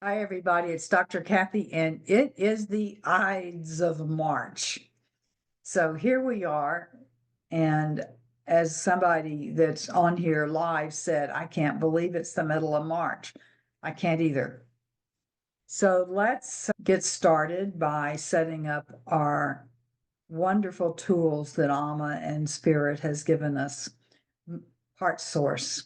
Hi, everybody. It's Dr. Kathy, and it is the Ides of March. So here we are. And as somebody that's on here live said, I can't believe it's the middle of March. I can't either. So let's get started by setting up our wonderful tools that Amma and Spirit has given us. Heart Source.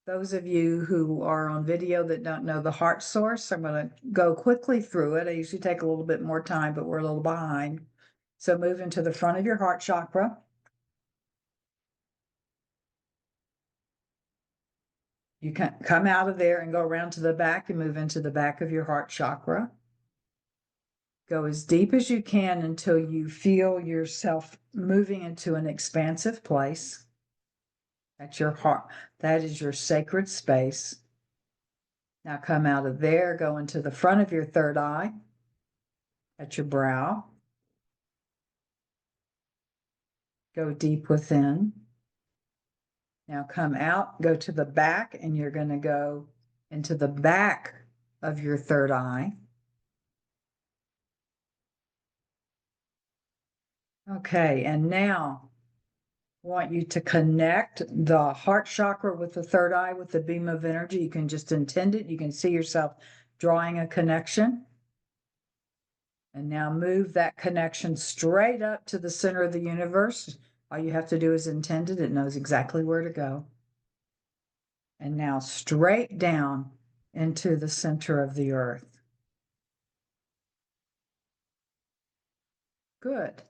Those of you who are on video that don't know the heart source, I'm going to go quickly through it. I usually take a little bit more time, but we're a little behind. So move into the front of your heart chakra. You can come out of there and go around to the back and move into the back of your heart chakra. Go as deep as you can until you feel yourself moving into an expansive place. That's your heart. That is your sacred space. Now come out of there, go into the front of your third eye. At your brow. Go deep within. Now come out, go to the back, and you're going to go into the back of your third eye. Okay, and now I want you to connect the heart chakra with the third eye with the beam of energy. You can just intend it. You can see yourself drawing a connection. And now move that connection straight up to the center of the universe. All you have to do is intend it. It knows exactly where to go. And now straight down into the center of the earth. Good.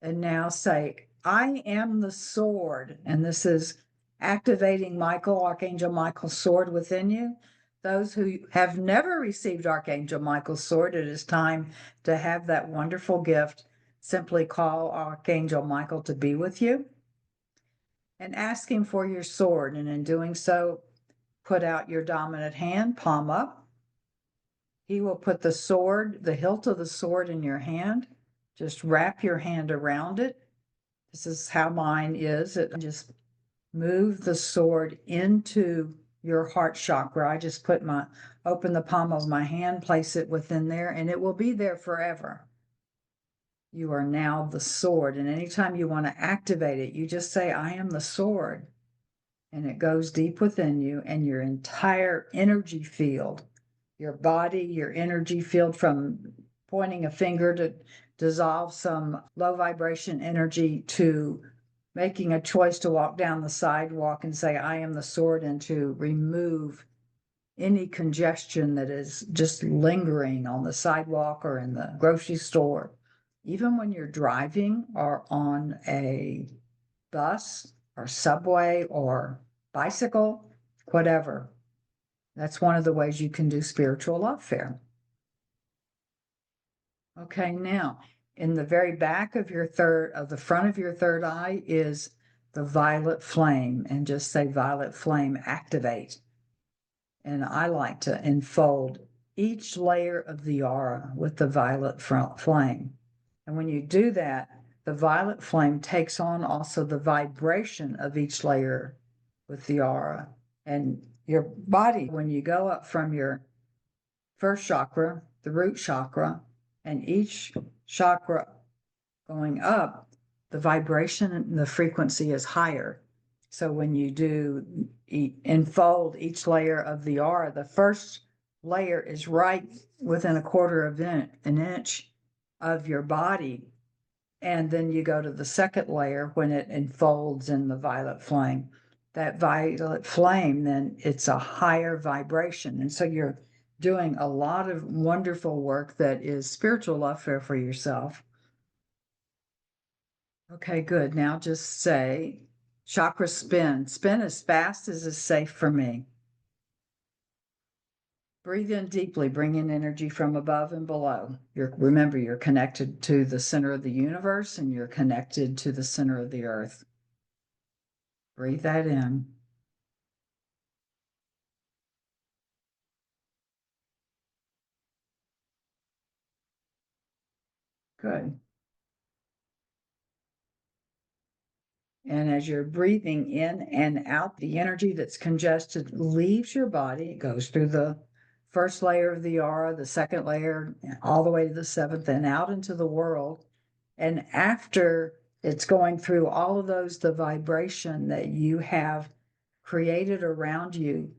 And now say, I am the sword. And this is activating Michael, Archangel Michael's sword within you. Those who have never received Archangel Michael's sword, it is time to have that wonderful gift. Simply call Archangel Michael to be with you and ask him for your sword. And in doing so, put out your dominant hand, palm up. He will put the sword, the hilt of the sword in your hand. Just wrap your hand around it. This is how mine is. Just move the sword into your heart chakra. I just open the palm of my hand, place it within there, and it will be there forever. You are now the sword. And anytime you want to activate it, you just say, I am the sword. And it goes deep within you, and your entire energy field, your body, your energy field, from pointing a finger to dissolve some low vibration energy to making a choice to walk down the sidewalk and say, I am the sword, and to remove any congestion that is just lingering on the sidewalk or in the grocery store. Even when you're driving or on a bus or subway or bicycle, whatever. That's one of the ways you can do spiritual warfare. Okay, now in the very back of the front of your third eye is the violet flame, and just say violet flame activate. And I like to enfold each layer of the aura with the violet flame. And when you do that, the violet flame takes on also the vibration of each layer with the aura. And your body, when you go up from your first chakra, the root chakra, and each chakra going up, the vibration and the frequency is higher. So when you do enfold each layer of the aura, the first layer is right within a quarter of an inch of your body. And then you go to the second layer when it enfolds in the violet flame. That violet flame, then it's a higher vibration. And so you're doing a lot of wonderful work that is spiritual warfare for yourself. Okay, good. Now just say, chakra spin. Spin as fast as is safe for me. Breathe in deeply, bring in energy from above and below. Remember, you're connected to the center of the universe, and you're connected to the center of the earth. Breathe that in. Good. And as you're breathing in and out, the energy that's congested leaves your body. It goes through the first layer of the aura, the second layer, all the way to the seventh, and out into the world. And after it's going through all of those, the vibration that you have created around you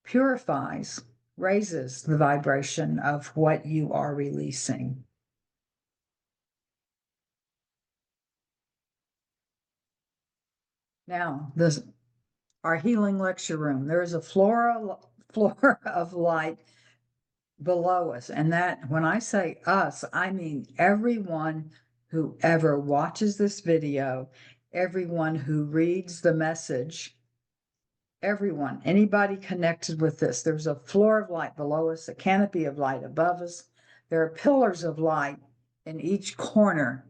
purifies, raises the vibration of what you are releasing. Now, this our healing lecture room. There is a floor of light below us. And that when I say us, I mean everyone who ever watches this video, everyone who reads the message, everyone, anybody connected with this. There's a floor of light below us, a canopy of light above us. There are pillars of light in each corner.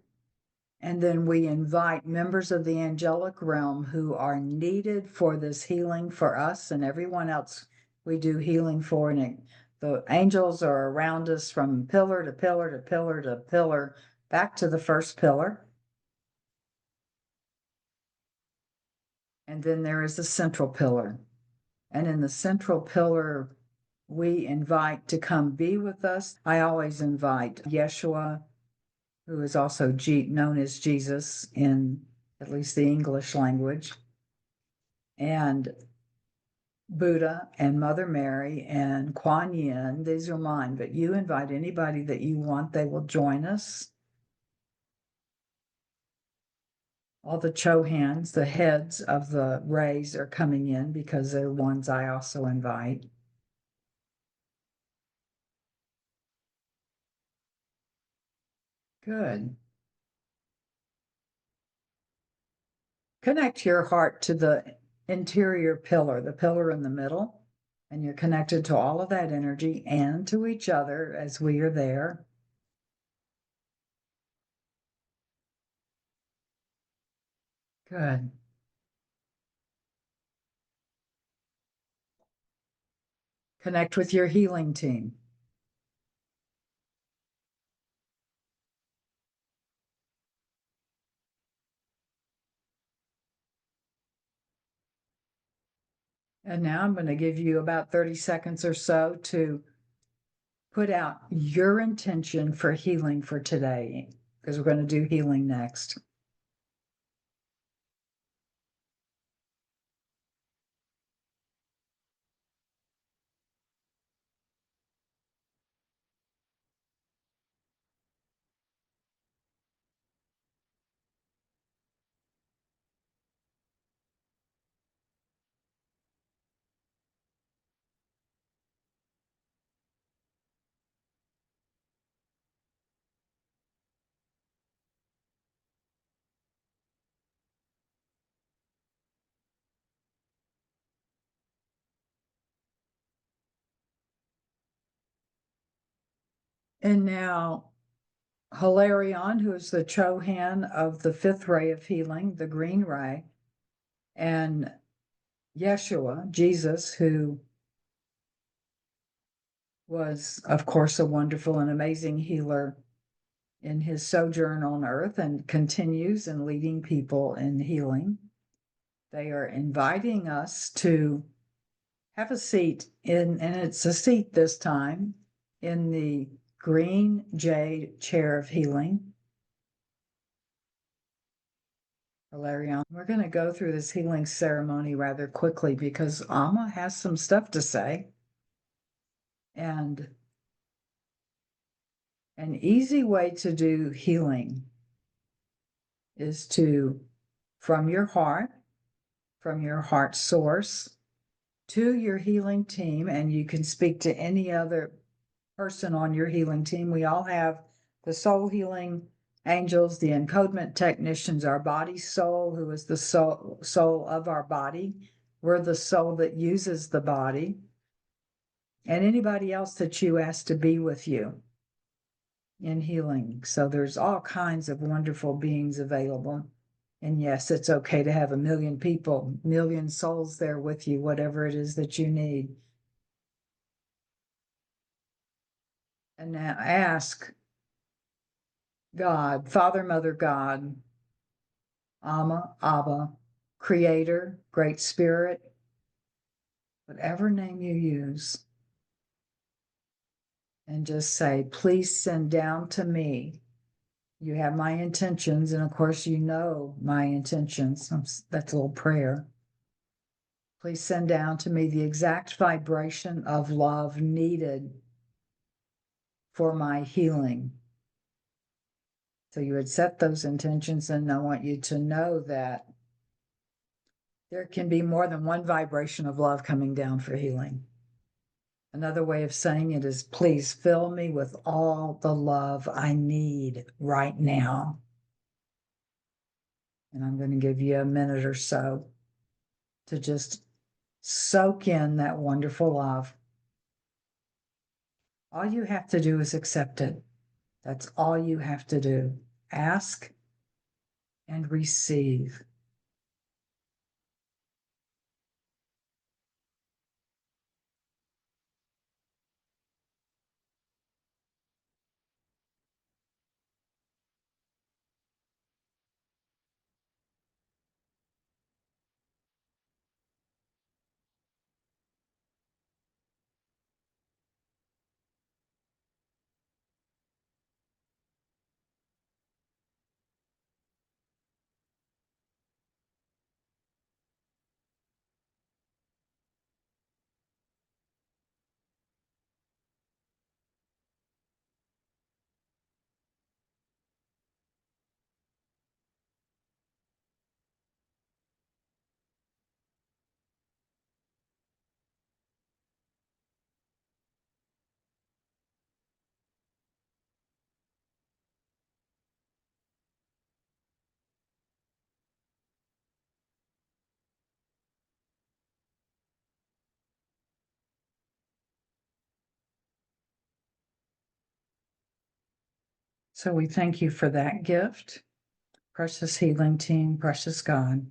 And then we invite members of the angelic realm who are needed for this healing for us and everyone else we do healing for. And the angels are around us from pillar to pillar to pillar to pillar, back to the first pillar. And then there is the central pillar. And in the central pillar, we invite to come be with us. I always invite Yeshua, who is also known as Jesus in at least the English language, and Buddha and Mother Mary and Kuan Yin. These are mine, but you invite anybody that you want, they will join us. All the Chohans, the heads of the rays, are coming in because they're ones I also invite. Good. Connect your heart to the interior pillar, the pillar in the middle, and you're connected to all of that energy and to each other as we are there. Good. Connect with your healing team. And now I'm going to give you about 30 seconds or so to put out your intention for healing for today, because we're going to do healing next. And now, Hilarion, who is the Chohan of the fifth ray of healing, the green ray, and Yeshua, Jesus, who was, of course, a wonderful and amazing healer in his sojourn on earth and continues in leading people in healing. They are inviting us to have a seat and it's a seat this time, in the green jade chair of healing. Valerian, we're going to go through this healing ceremony rather quickly because Amma has some stuff to say. And an easy way to do healing is to, from your heart source, to your healing team, and you can speak to any other person on your healing team. We all have the soul healing angels, the encodement technicians, our body soul, who is the soul of our body. We're the soul that uses the body, and anybody else that you ask to be with you in healing. So there's all kinds of wonderful beings available. And yes, it's okay to have a million people, million souls there with you, whatever it is that you need. And now ask God, Father, Mother, God, Amma, Abba, Creator, Great Spirit, whatever name you use, and just say, please send down to me. You have my intentions, and of course, you know my intentions. That's a little prayer. Please send down to me the exact vibration of love needed for my healing. So you would set those intentions, and I want you to know that there can be more than one vibration of love coming down for healing. Another way of saying it is, please fill me with all the love I need right now. And I'm going to give you a minute or so to just soak in that wonderful love. All you have to do is accept it. That's all you have to do. Ask and receive. So we thank you for that gift, precious healing team, precious God.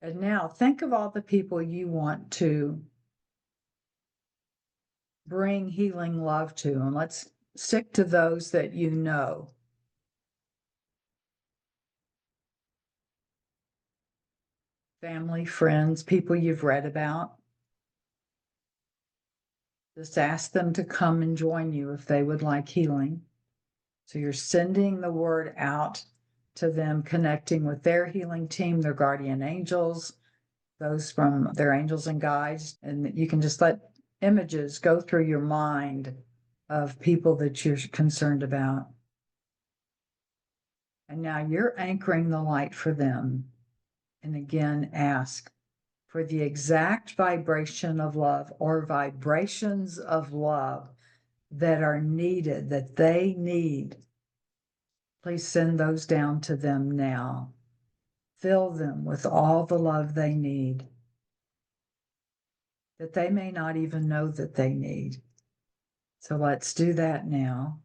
And now think of all the people you want to bring healing love to, and let's stick to those that you know. Family, friends, people you've read about. Just ask them to come and join you if they would like healing. So you're sending the word out to them, connecting with their healing team, their guardian angels, those from their angels and guides. And you can just let images go through your mind of people that you're concerned about. And now you're anchoring the light for them. And again, ask for the exact vibration of love or vibrations of love that are needed, that they need. Please send those down to them now. Fill them with all the love they need, that they may not even know that they need. So let's do that now.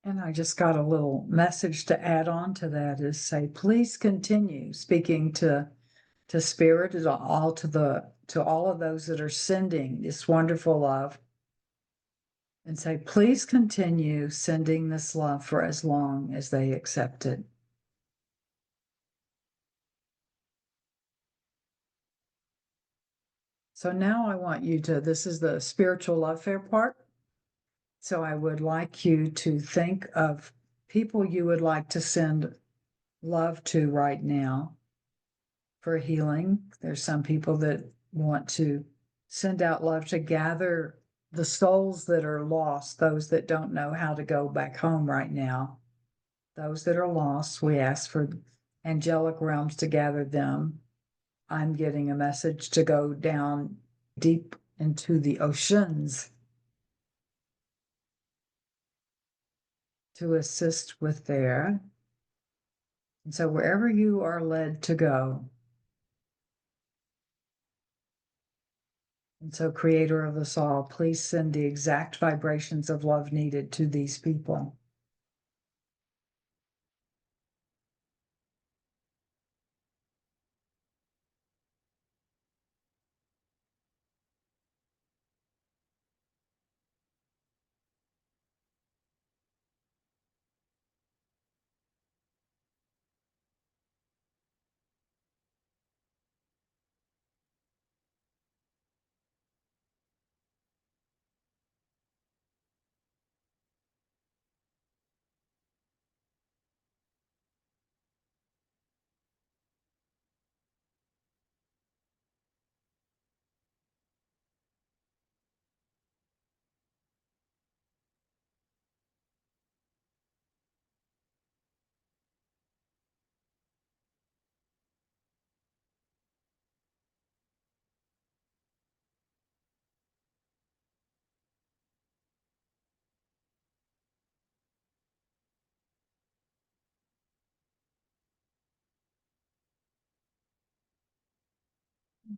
And I just got a little message to add on to that is say, please continue speaking to spirit, to all of those that are sending this wonderful love, and say, please continue sending this love for as long as they accept it. So now I want you to, this is the spiritual love fair part. So I would like you to think of people you would like to send love to right now for healing. There's some people that want to send out love to gather the souls that are lost, those that don't know how to go back home right now, those that are lost, we ask for angelic realms to gather them. I'm getting a message to go down deep into the oceans to assist with there. And so wherever you are led to go. And so, Creator of us all, please send the exact vibrations of love needed to these people.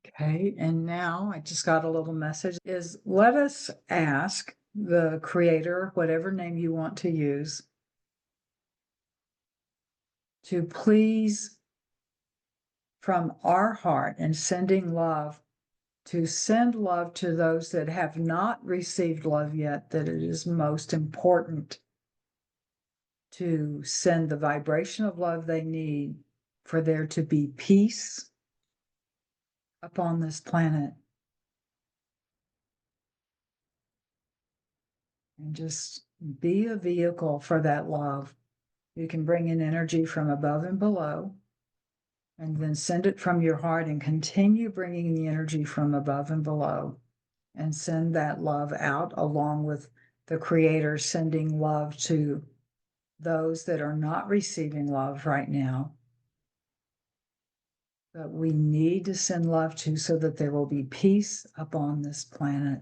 Okay, and now I just got a little message is let us ask the Creator, whatever name you want to use, to please, from our heart and sending love, to send love to those that have not received love yet, that it is most important to send the vibration of love they need for there to be peace upon this planet. And just be a vehicle for that love. You can bring in energy from above and below, and then send it from your heart and continue bringing the energy from above and below, and send that love out along with the Creator sending love to those that are not receiving love right now, that we need to send love to so that there will be peace upon this planet.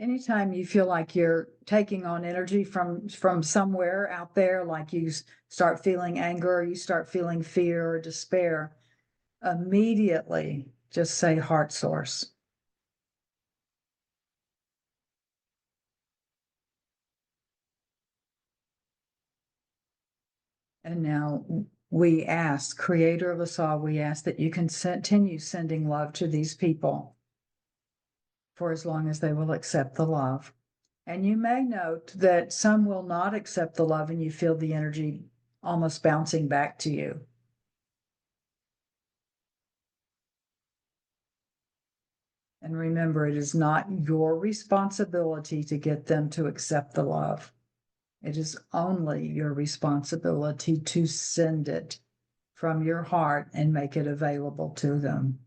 Anytime you feel like you're taking on energy from somewhere out there, like you start feeling anger, or you start feeling fear or despair, immediately just say heart source. And now we ask, Creator of us all, we ask that you can continue sending love to these people for as long as they will accept the love. And you may note that some will not accept the love, and you feel the energy almost bouncing back to you. And remember, it is not your responsibility to get them to accept the love. It is only your responsibility to send it from your heart and make it available to them.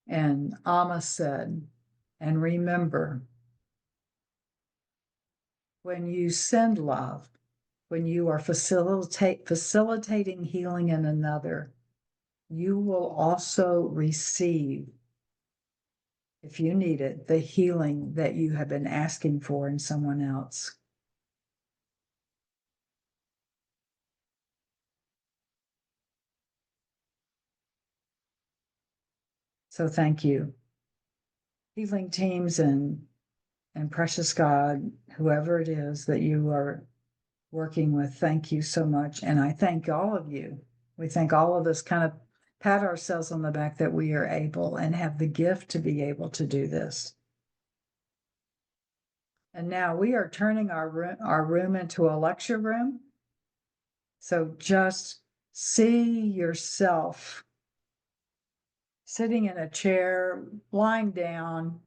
And Amma said, and remember, when you send love, when you are facilitating healing in another, you will also receive, if you need it, the healing that you have been asking for in someone else. So thank you. Healing teams and precious God, whoever it is that you are working with, thank you so much. And I thank all of you. We thank all of us, kind of pat ourselves on the back that we are able and have the gift to be able to do this. And now we are turning our room into a lecture room. So just see yourself sitting in a chair, lying down,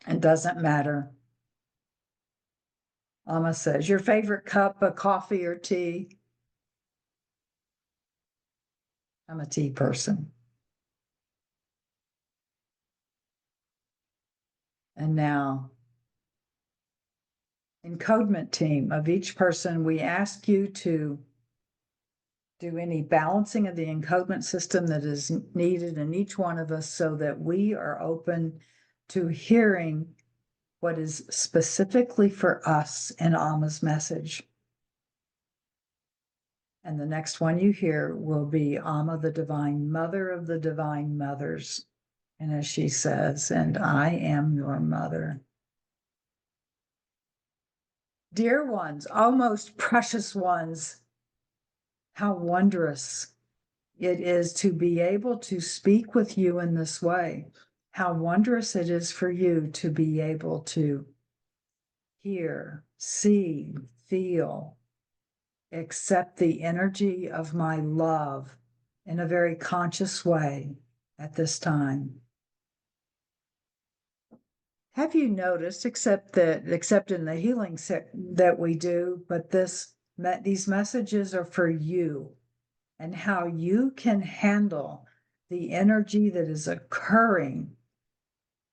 it doesn't matter. Amma says, your favorite cup of coffee or tea? I'm a tea person. And now, encodement team of each person, we ask you to do any balancing of the encodement system that is needed in each one of us so that we are open to hearing what is specifically for us in Amma's message. And the next one you hear will be Amma, the Divine Mother of the Divine Mothers. And as she says, and I am your mother. Dear ones, almost precious ones, how wondrous it is to be able to speak with you in this way. How wondrous it is for you to be able to hear, see, feel, accept the energy of my love in a very conscious way at this time. Have you noticed, except in the healing that we do, but these messages are for you and how you can handle the energy that is occurring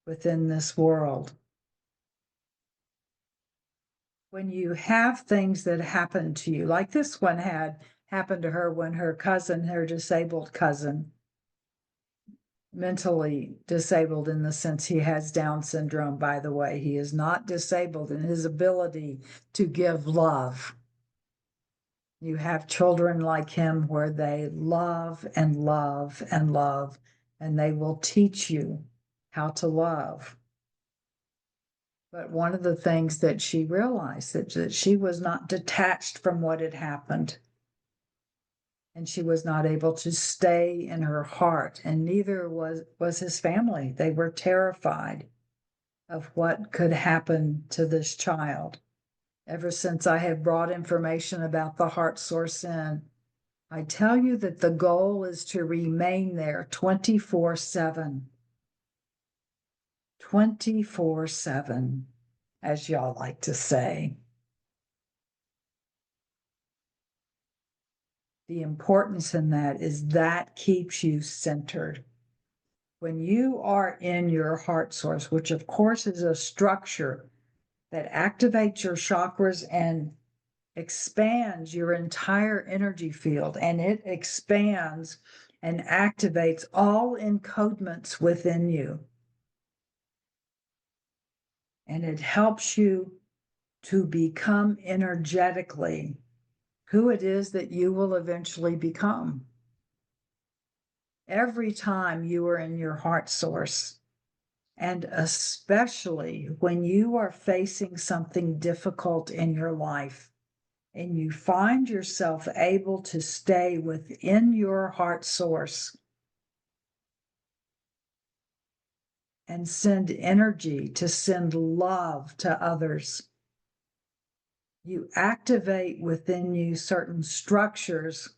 within this world. When you have things that happen to you, like this one had happened to her when her cousin, her disabled cousin, mentally disabled in the sense he has Down syndrome, by the way. He is not disabled in his ability to give love. You have children like him where they love and love and love, and they will teach you how to love. But one of the things that she realized that she was not detached from what had happened. And she was not able to stay in her heart, and neither was his family. They were terrified of what could happen to this child. Ever since I have brought information about the heart source in, I tell you that the goal is to remain there 24/7. 24/7, as y'all like to say. The importance in that is that keeps you centered. When you are in your heart source, which of course is a structure that activates your chakras and expands your entire energy field, and it expands and activates all encodements within you. And it helps you to become energetically who it is that you will eventually become. Every time you are in your heart source, and especially when you are facing something difficult in your life and you find yourself able to stay within your heart source and send energy, to send love to others, you activate within you certain structures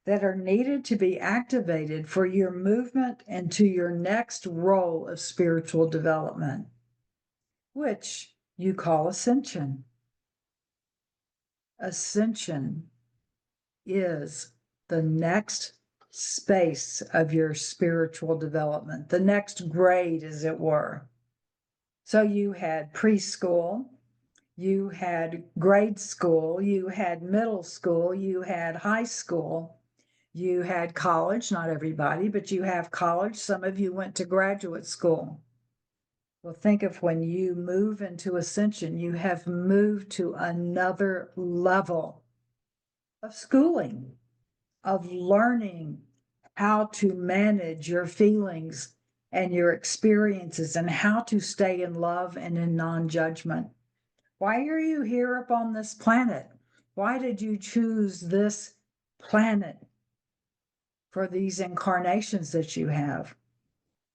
that are needed to be activated for your movement into your next role of spiritual development, which you call ascension. Ascension is the next space of your spiritual development, the next grade, as it were. So you had preschool, you had grade school, you had middle school, you had high school, you had college, not everybody, but you have college. Some of you went to graduate school. Well, think of when you move into ascension, you have moved to another level of schooling, of learning how to manage your feelings and your experiences and how to stay in love and in non-judgment. Why are you here upon this planet? Why did you choose this planet for these incarnations that you have?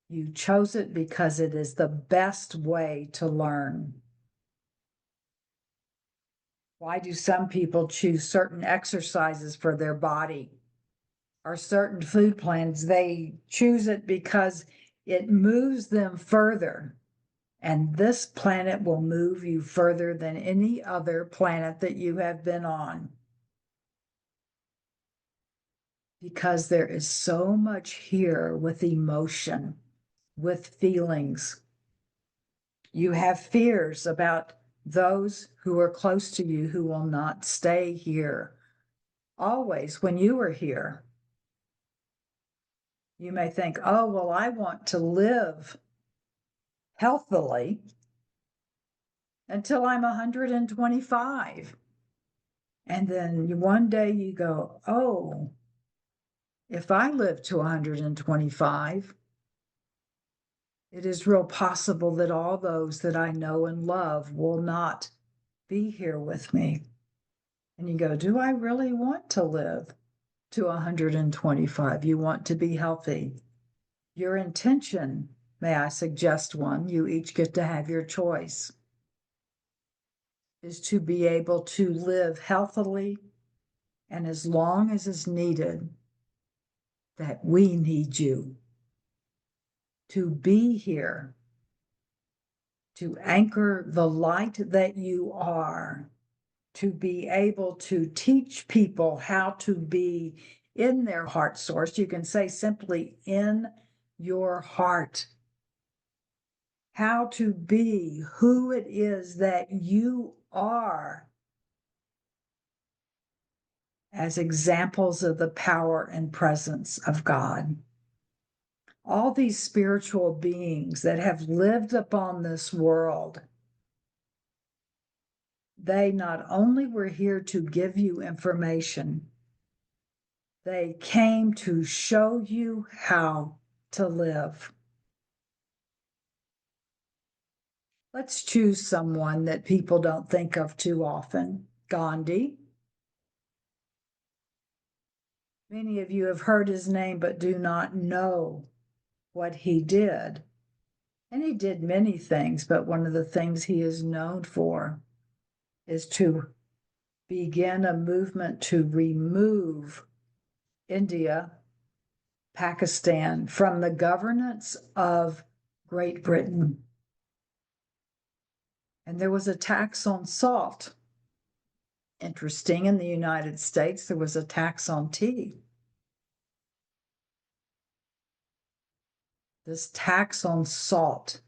You chose it because it is the best way to learn. Why do some people choose certain exercises for their body or certain food plans? They choose it because it moves them further. And this planet will move you further than any other planet that you have been on. Because there is so much here with emotion, with feelings. You have fears about those who are close to you who will not stay here. Always, when you are here, you may think, oh, well, I want to live healthily until I'm 125. And then one day you go, oh, if I live to 125, it is real possible that all those that I know and love will not be here with me. And you go, do I really want to live to 125? You want to be healthy. Your intention, may I suggest one? You each get to have your choice, is to be able to live healthily and as long as is needed, that we need you to be here, to anchor the light that you are, to be able to teach people how to be in their heart source. You can say simply in your heart, how to be who it is that you are as examples of the power and presence of God. All these spiritual beings that have lived upon this world, they not only were here to give you information, they came to show you how to live. Let's choose someone that people don't think of too often. Gandhi. Many of you have heard his name but do not know what he did. And he did many things, but one of the things he is known for is to begin a movement to remove India, Pakistan from the governance of Great Britain. And there was a tax on salt. Interesting, in the United States, there was a tax on tea. This tax on salt,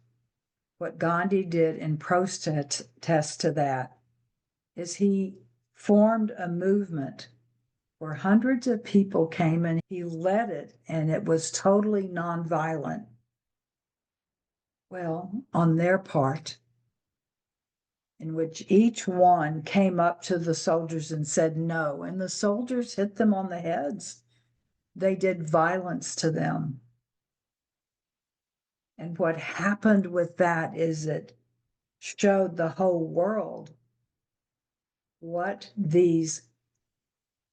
what Gandhi did in protest to that is he formed a movement where hundreds of people came and he led it, and it was totally nonviolent. Well, on their part, in which each one came up to the soldiers and said no, and the soldiers hit them on the heads. They did violence to them. And what happened with that is it showed the whole world what these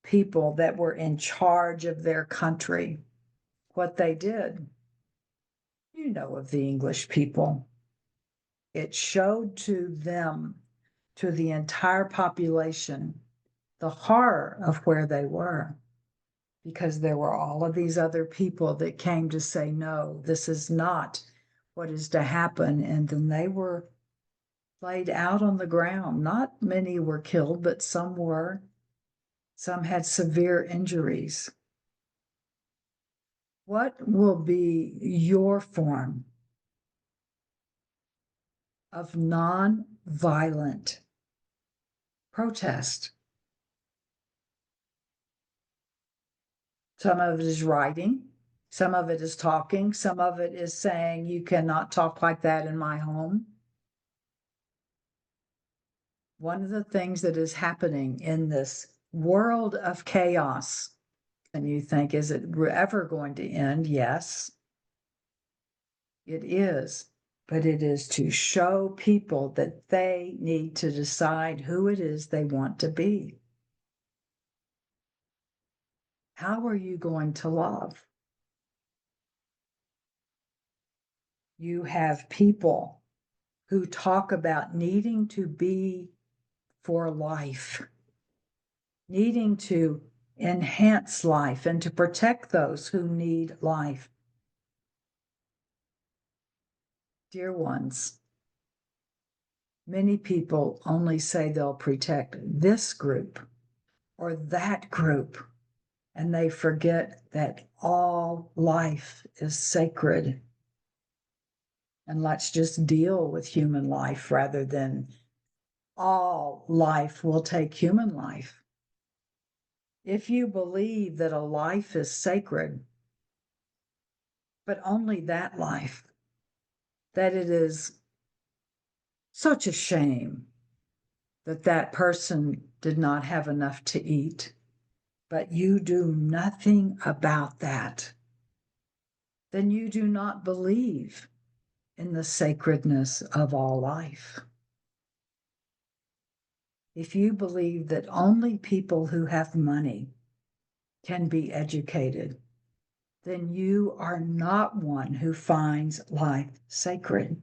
people that were in charge of their country, what they did. You know of the English people. It showed to them, to the entire population, the horror of where they were, because there were all of these other people that came to say, no, this is not what is to happen. And then they were laid out on the ground. Not many were killed, but some were. Some had severe injuries. What will be your form of non-violent protest? Some of it is writing, some of it is talking, some of it is saying, you cannot talk like that in my home. One of the things that is happening in this world of chaos, and you think, is it ever going to end? Yes, it is. But it is to show people that they need to decide who it is they want to be. How are you going to love? You have people who talk about needing to be for life, needing to enhance life and to protect those who need life. Dear ones, many people only say they'll protect this group or that group, and they forget that all life is sacred. And let's just deal with human life rather than all life will take human life. If you believe that a life is sacred, but only that life, that it is such a shame that that person did not have enough to eat, but you do nothing about that, then you do not believe in the sacredness of all life. If you believe that only people who have money can be educated, then you are not one who finds life sacred.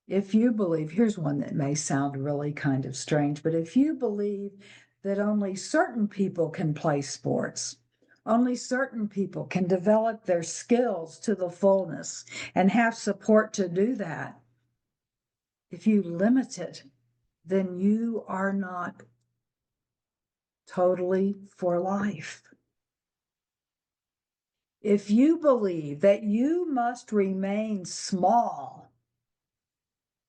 If you believe, here's one that may sound really kind of strange, but if you believe that only certain people can play sports, only certain people can develop their skills to the fullness and have support to do that, if you limit it, then you are not totally for life. If you believe that you must remain small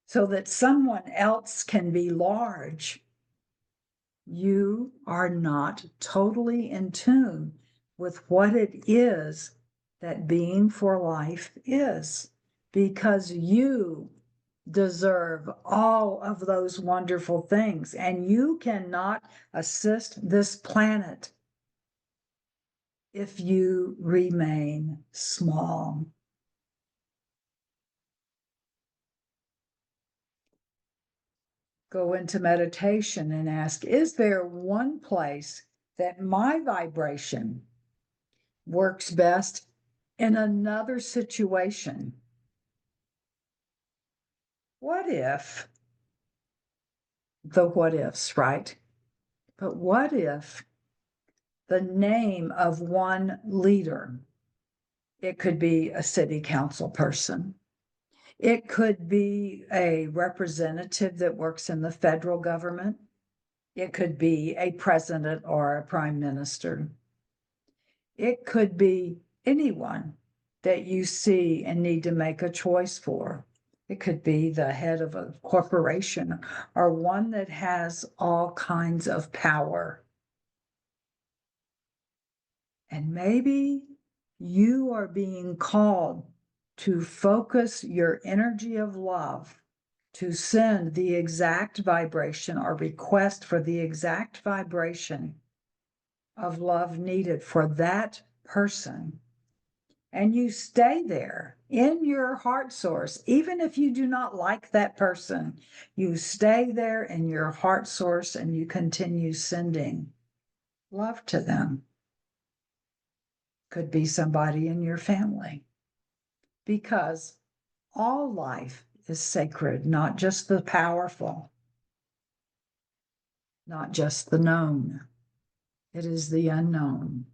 so that someone else can be large, you are not totally in tune with what it is that being for life is, because you deserve all of those wonderful things, and you cannot assist this planet if you remain small. Go into meditation and ask, is there one place that my vibration works best in another situation? What if, the what ifs, right? But what if the name of one leader, it could be a city council person, it could be a representative that works in the federal government, it could be a president or a prime minister, it could be anyone that you see and need to make a choice for. It could be the head of a corporation or one that has all kinds of power. And maybe you are being called to focus your energy of love, to send the exact vibration or request for the exact vibration of love needed for that person. And you stay there in your heart source, even if you do not like that person, you stay there in your heart source and you continue sending love to them. Could be somebody in your family, because all life is sacred, not just the powerful, not just the known. It is the unknown.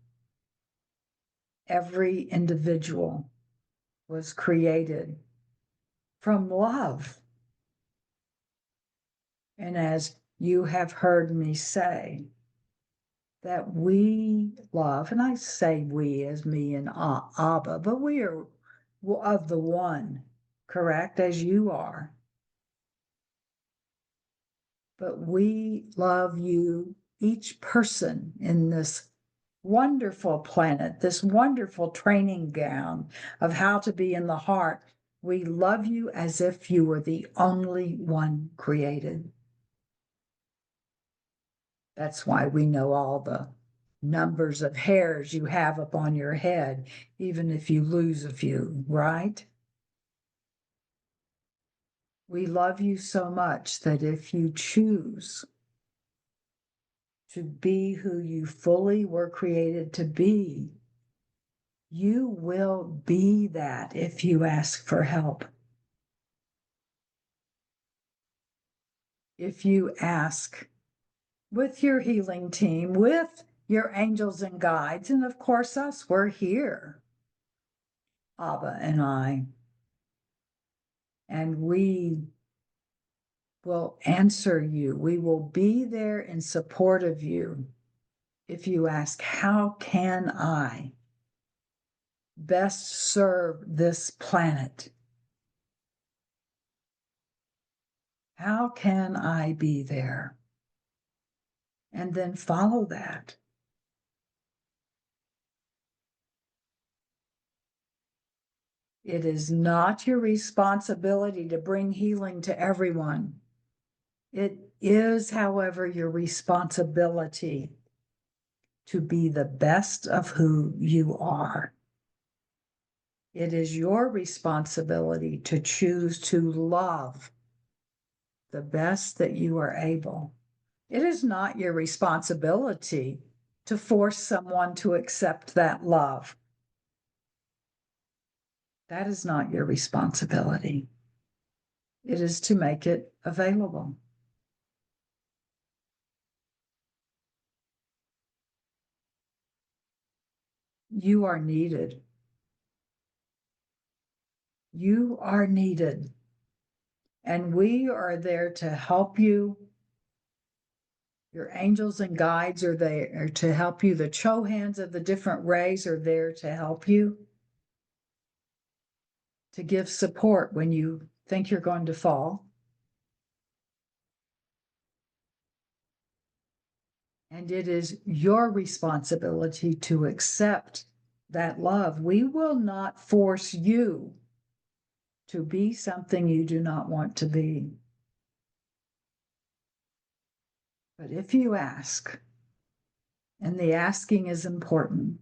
Every individual was created from love. And as you have heard me say, that we love, and I say we as me and Abba, but we are of the one, correct, as you are. But we love you, each person in this wonderful planet, this wonderful training ground of how to be in the heart. We love you as if you were the only one created. That's why we know all the numbers of hairs you have upon your head, even if you lose a few, right? We love you so much that if you choose to be who you fully were created to be, you will be that if you ask for help. if you ask with your healing team, with your angels and guides, and of course, us, we're here, Abba and I, and we will answer you. We will be there in support of you. If you ask, how can I best serve this planet? How can I be there? And then follow that. It is not your responsibility to bring healing to everyone. It is, however, your responsibility to be the best of who you are. It is your responsibility to choose to love the best that you are able. It is not your responsibility to force someone to accept that love. That is not your responsibility. It is to make it available. You are needed. You are needed. And we are there to help you. Your angels and guides are there to help you. The Chohans of the different rays are there to help you, to give support when you think you're going to fall. And it is your responsibility to accept that love. We will not force you to be something you do not want to be. But if you ask, and the asking is important,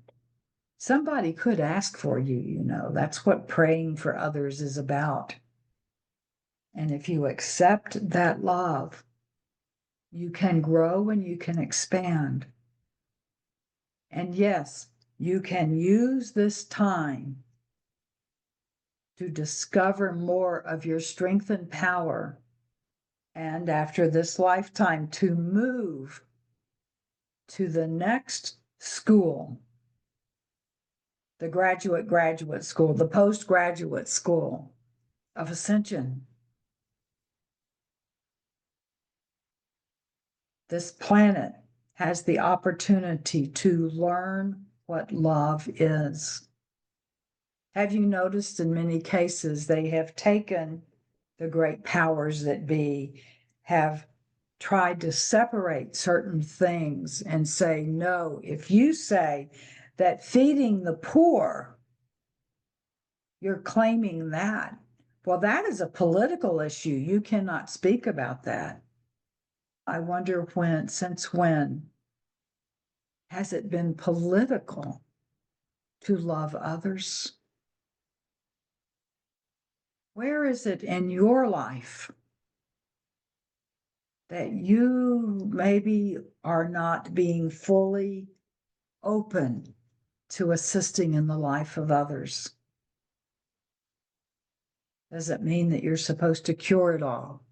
somebody could ask for you, you know, that's what praying for others is about. And if you accept that love, you can grow and you can expand. And yes, you can use this time to discover more of your strength and power. And after this lifetime, to move to the next school, the graduate school, the postgraduate school of ascension. This planet has the opportunity to learn what love is. Have you noticed in many cases they have taken the great powers that be, have tried to separate certain things and say, no, if you say that feeding the poor, you're claiming that. Well, that is a political issue. You cannot speak about that. I wonder since when has it been political to love others? Where is it in your life that you maybe are not being fully open to assisting in the life of others? Does it mean that you're supposed to cure it all?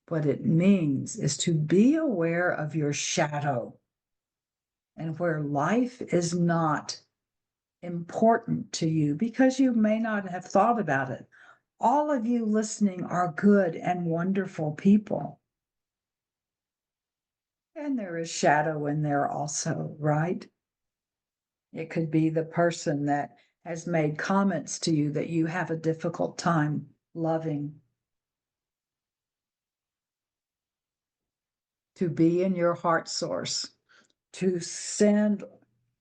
What it means is to be aware of your shadow and where life is not important to you because you may not have thought about it. All of you listening are good and wonderful people. And there is shadow in there also, right? It could be the person that has made comments to you that you have a difficult time loving. To be in your heart source, to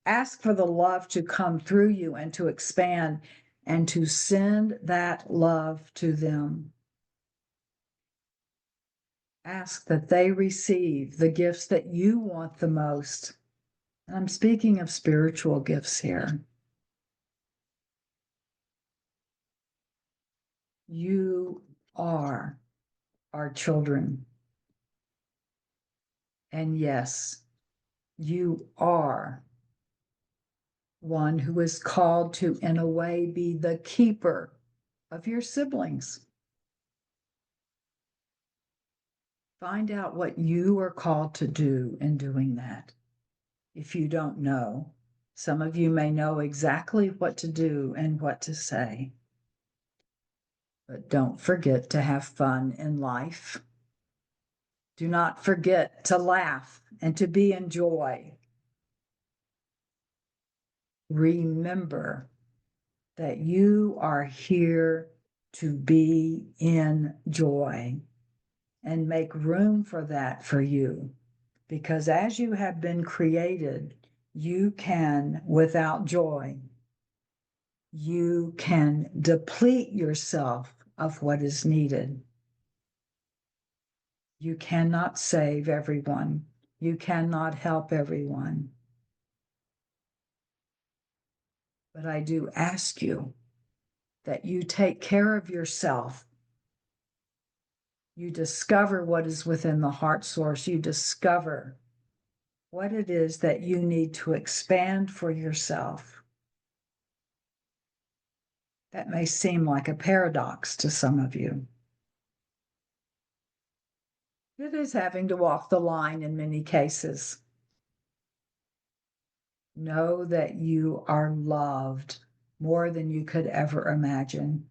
ask for the love to come through you and to expand and to send that love to them. Ask that they receive the gifts that you want the most. And I'm speaking of spiritual gifts here. You are our children. And yes, you are one who is called to, in a way, be the keeper of your siblings. Find out what you are called to do in doing that. If you don't know, some of you may know exactly what to do and what to say. But don't forget to have fun in life. Do not forget to laugh and to be in joy. Remember that you are here to be in joy, and make room for that for you. Because as you have been created, you can, without joy, you can deplete yourself of what is needed. You cannot save everyone. You cannot help everyone. But I do ask you that you take care of yourself. You discover what is within the heart source. You discover what it is that you need to expand for yourself. That may seem like a paradox to some of you. It is having to walk the line in many cases. Know that you are loved more than you could ever imagine.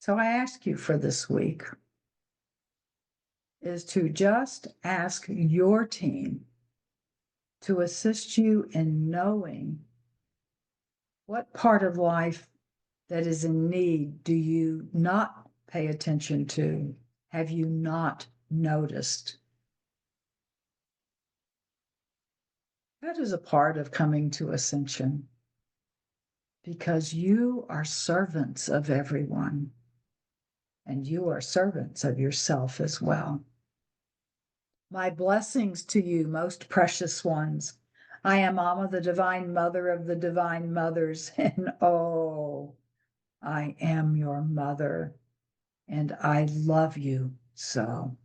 So I ask you for this week is to just ask your team to assist you in knowing what part of life that is in need do you not pay attention to? Have you not noticed? That is a part of coming to ascension, because you are servants of everyone, and you are servants of yourself as well. My blessings to you, most precious ones. I am Amma, the Divine Mother of the Divine Mothers, and oh, I am your mother, and I love you so.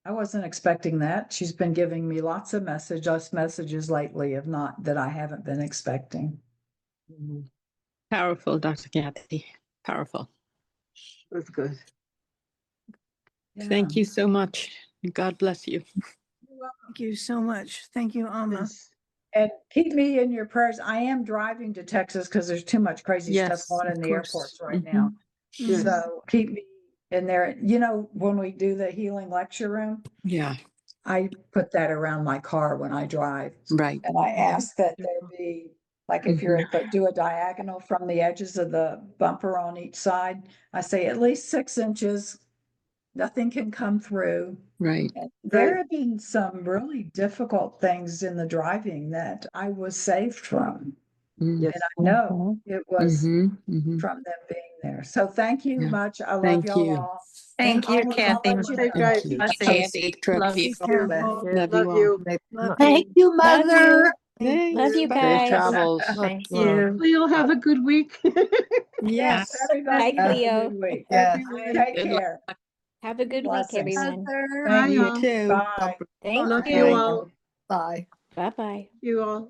I wasn't expecting that. She's been giving me lots of messages lately, if not that I haven't been expecting. Powerful, Dr. Kathy. Powerful. That's good. Yeah. Thank you so much. God bless you. Thank you so much. Thank you, Amma. Yes. And keep me in your prayers. I am driving to Texas because there's too much crazy stuff Yes, going of in the course. airports right Mhm. now. Yes. So keep me in there. You know, when we do the healing lecture room, Yeah, I put that around my car when I drive. right. And I ask that there be, like if you're do a diagonal from the edges of the bumper on each side, I say at least 6 inches. Nothing can come through. Right. And there Right. have been some really difficult things in the driving that I was saved from. Yes. And I know it was Mm-hmm. from them being there. So thank you Yeah. much. I love Thank y'all you. all. Thank I'll you, let Kathy. you Safe know. drive. Thank you. Blessings. Have a safe trip. Love Be you. careful. Love Love you all. you. Love Thank you. you, Mother. Thanks. Love you Bye. guys. Safe travels. Thank Well, you. Cleo, have a good week. Yes, Yes. everybody Bye, have a Cleo. good week. Yes. Take Good care. Have a good week, Blessings. everyone. Bye, Thank you. all. too. Bye. Thank Love you. you all. Bye-bye. You all.